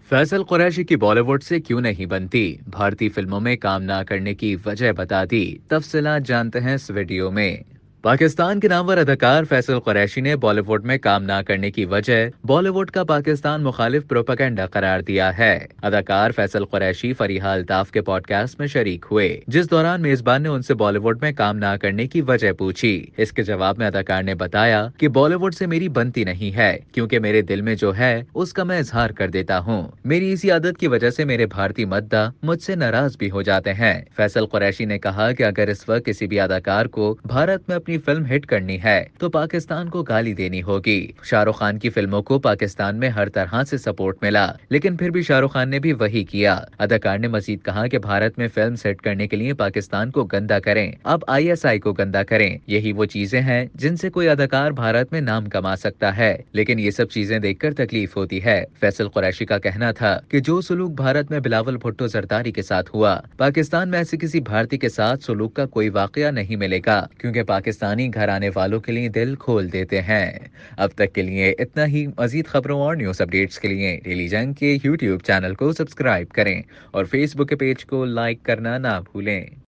फैसल कुरैशी की बॉलीवुड से क्यों नहीं बनती, भारतीय फिल्मों में काम ना करने की वजह बता दी। तफसीलात जानते हैं इस वीडियो में। पाकिस्तान के नामवर अदाकार फैसल कुरैशी ने बॉलीवुड में काम ना करने की वजह बॉलीवुड का पाकिस्तान मुखालिफ प्रोपेगेंडा करार दिया है। अदाकार फैसल कुरैशी फरीहा अल्ताफ के पॉडकास्ट में शरीक हुए, जिस दौरान मेजबान ने उनसे बॉलीवुड में काम ना करने की वजह पूछी। इसके जवाब में अदाकार ने बताया कि बॉलीवुड से मेरी बनती नहीं है, क्योंकि मेरे दिल में जो है उसका मैं इजहार कर देता हूँ। मेरी इसी आदत की वजह से मेरे भारतीय मद्दा मुझसे नाराज भी हो जाते हैं। फैसल कुरैशी ने कहा कि अगर इस वक्त किसी भी अदाकार को भारत में अपनी फिल्म हिट करनी है तो पाकिस्तान को गाली देनी होगी। शाहरुख खान की फिल्मों को पाकिस्तान में हर तरह से सपोर्ट मिला, लेकिन फिर भी शाहरुख खान ने भी वही किया। अदाकार ने मजीद कहा कि भारत में फिल्म सेट करने के लिए पाकिस्तान को गंदा करें, अब आईएसआई को गंदा करें। यही वो चीजें हैं जिनसे कोई अदाकार भारत में नाम कमा सकता है, लेकिन ये सब चीजें देखकर तकलीफ होती है। फैसल कुरैशी का कहना था कि जो सलूक भारत में बिलावल भुट्टो जरदारी के साथ हुआ, पाकिस्तान में ऐसे किसी भारतीय के साथ सलूक का कोई वाकया नहीं मिलेगा, क्योंकि पाकिस्तानी घर आने वालों के लिए दिल खोल देते हैं। अब तक के लिए इतना ही। मजीद खबरों और न्यूज अपडेट्स के लिए डेली जंग के यूट्यूब चैनल को सब्सक्राइब करें और फेसबुक के पेज को लाइक करना ना भूलें।